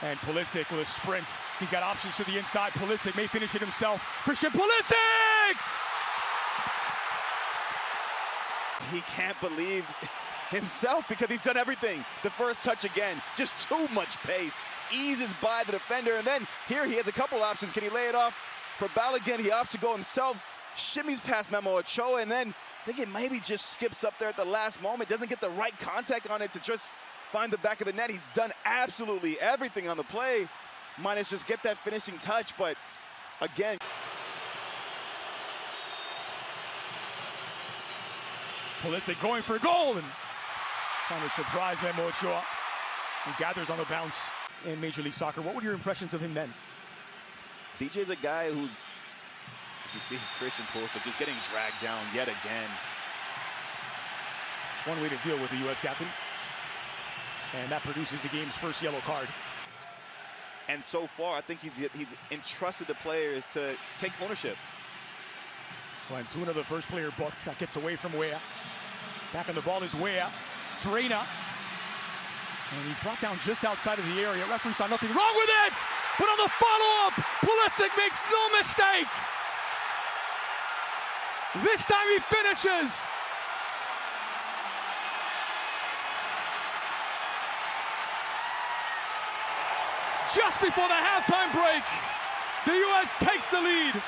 And Pulisic with a sprint. He's got options to the inside. Pulisic may finish it himself. Christian Pulisic! He can't believe himself because he's done everything. The first touch again, just too much pace. Eases by the defender, and then here he has a couple options. Can he lay it off for Balogun? He opts to go himself, shimmies past Memo Ochoa, and then I think it maybe just skips up there at the last moment. Doesn't get the right contact on it to just find the back of the net. He's done absolutely everything on the play, minus just get that finishing touch, but again. Pulisic going for a goal and trying to surprise Memo Ochoa. He gathers on the bounce in Major League Soccer. What were your impressions of him then? BJ's a guy who's, as you see, Christian Pulisic just getting dragged down yet again. It's one way to deal with the U.S. captain. And that produces the game's first yellow card. And so far, I think he's entrusted the players to take ownership. So Antuna, the first player booked. That gets away from Weah. Back on the ball is Weah. Drena. And he's brought down just outside of the area. Referee saw nothing wrong with it! But on the follow-up, Pulisic makes no mistake! This time he finishes! Just before the halftime break, the U.S. takes the lead.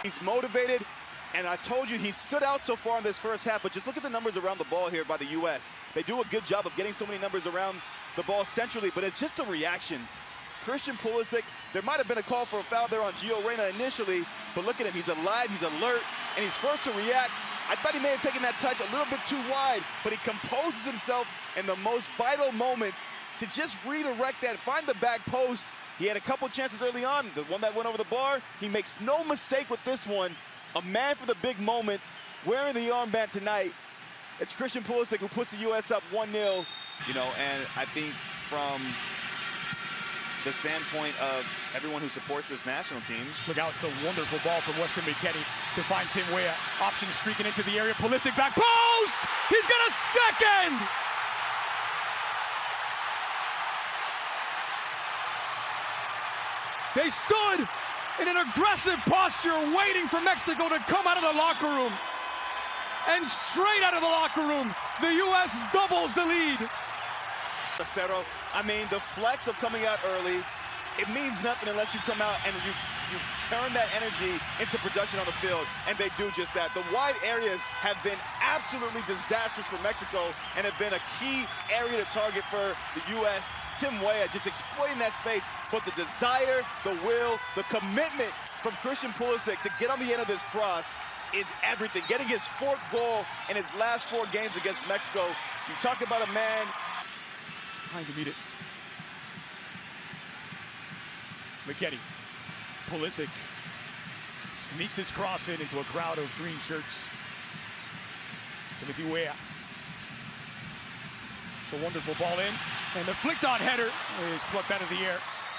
He's motivated, and I told you he stood out so far in this first half, but just look at the numbers around the ball here by the U.S. They do a good job of getting so many numbers around the ball centrally, but it's just the reactions. Christian Pulisic, there might have been a call for a foul there on Gio Reyna initially, but look at him, he's alive, he's alert, and he's first to react. I thought he may have taken that touch a little bit too wide, but he composes himself in the most vital moments to just redirect that, find the back post. He had a couple chances early on, the one that went over the bar. He makes no mistake with this one. A man for the big moments, wearing the armband tonight. It's Christian Pulisic who puts the U.S. up 1-0. You know, and I think from the standpoint of everyone who supports this national team. Look out, it's a wonderful ball from Weston McKennie to find Tim Weah. Option streaking into the area. Pulisic back post! He's got a second! They stood in an aggressive posture waiting for Mexico to come out of the locker room. And straight out of the locker room, the U.S. doubles the lead. Cero, I mean, the flex of coming out early, it means nothing unless you come out and you turn that energy into production on the field, and they do just that. The wide areas have been absolutely disastrous for Mexico and have been a key area to target for the U.S. Tim Weah just exploiting that space, but the desire, the will, the commitment from Christian Pulisic to get on the end of this cross is everything. Getting his fourth goal in his last 4 games against Mexico. You talk about a man trying to meet it. McKennie. Pulisic sneaks his cross into a crowd of green shirts. Timothy Weah. It's a wonderful ball in. And the flicked-on header is plucked out of the air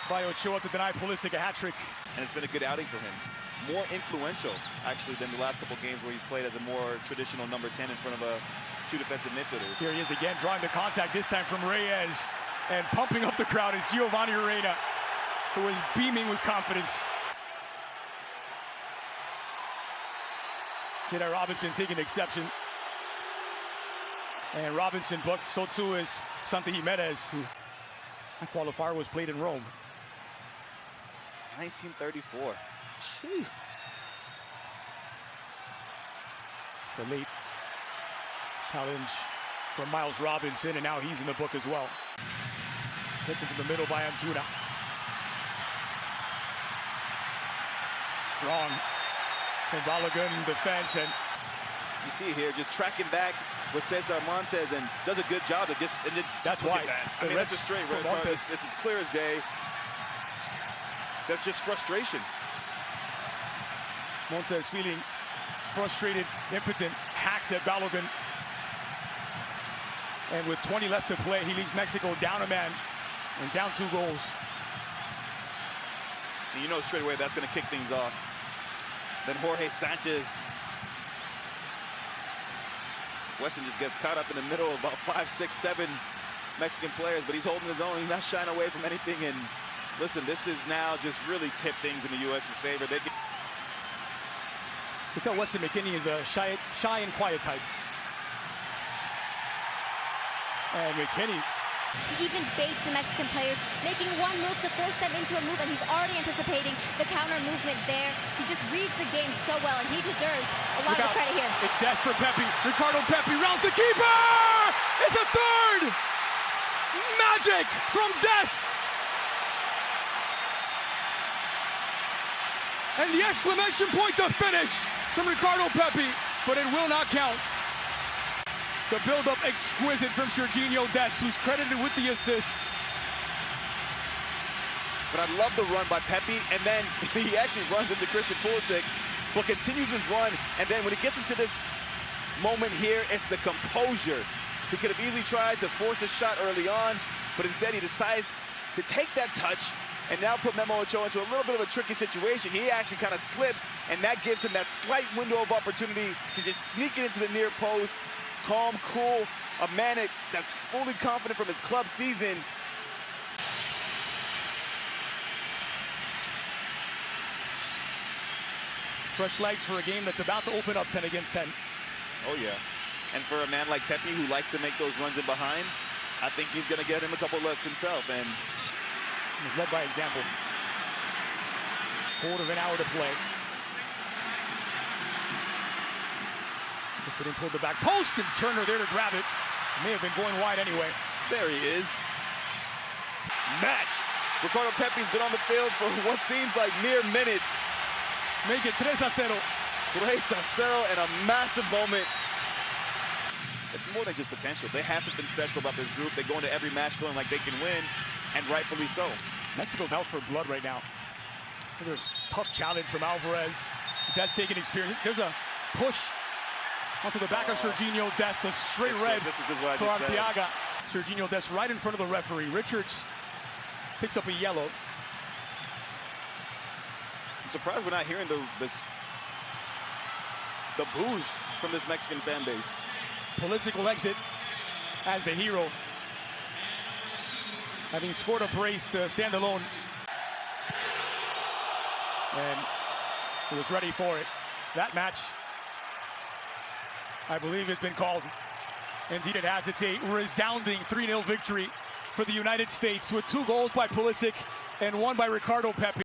by Ochoa to deny Pulisic a hat-trick. And it's been a good outing for him. More influential, actually, than the last couple games where he's played as a more traditional number 10 in front of 2 defensive midfielders. Here he is again, drawing the contact, this time from Reyes. And pumping up the crowd is Giovanni Reyna, who is beaming with confidence. Jedi Robinson taking exception. And Robinson booked, so too is Santi Jimenez, who that qualifier was played in Rome. 1934. Jeez. It's a late challenge from Miles Robinson, and now he's in the book as well. Hit into the middle by Antuna. Strong from Balogun defense, and you see here just tracking back with Cesar Montes and does a good job to just that's look why at that. I mean, that's a straight red card. It's as clear as day. That's just frustration. Montes feeling frustrated, impotent, hacks at Balogun. And with 20 left to play, he leaves Mexico down a man and down 2 goals. And you know straight away that's going to kick things off. Then Jorge Sanchez. Weston just gets caught up in the middle of about 5, 6, 7 Mexican players, but he's holding his own. He's not shying away from anything. And listen, this is now just really tipped things in the U.S.'s favor. You can tell Weston McKennie is a shy and quiet type. And McKennie. He even baits the Mexican players, making one move to force them into a move, and he's already anticipating the counter movement there. He just reads the game so well, and he deserves a lot of the credit here. It's Dest for Pepi. Ricardo Pepi rounds the keeper! It's a third! Magic from Dest! And the exclamation point to finish from Ricardo Pepi, but it will not count. The build-up exquisite from Sergiño Dest, who's credited with the assist. But I love the run by Pepi, and then he actually runs into Christian Pulisic, but continues his run, and then when he gets into this moment here, it's the composure. He could have easily tried to force a shot early on, but instead he decides to take that touch and now put Memo Ochoa into a little bit of a tricky situation. He actually kind of slips, and that gives him that slight window of opportunity to just sneak it into the near post. Calm, cool, a man that's fully confident from his club season. Fresh legs for a game that's about to open up 10 against 10. Oh, yeah. And for a man like Pepi, who likes to make those runs in behind, I think he's going to get him a couple looks himself. And he's led by example. Quarter of an hour to play. Lifted in toward the back post, and Turner there to grab it. May have been going wide anyway. There he is. Match. Ricardo Pepi's been on the field for what seems like mere minutes. Make it 3-0. 3-0 and a massive moment. It's more than just potential. They have something special about this group. They go into every match feeling like they can win, and rightfully so. Mexico's out for blood right now. There's a tough challenge from Alvarez. Dest taking experience. There's a push onto the back of Sergiño Dest, a straight red for Arteaga. Sergiño Dest right in front of the referee. Richards picks up a yellow. I'm surprised we're not hearing the boos from this Mexican fan base. Pulisic will exit as the hero, having scored a brace to stand alone. And he was ready for it. That match, I believe, has been called. Indeed it has. It's a resounding 3-0 victory for the United States, with 2 goals by Pulisic and 1 by Ricardo Pepi.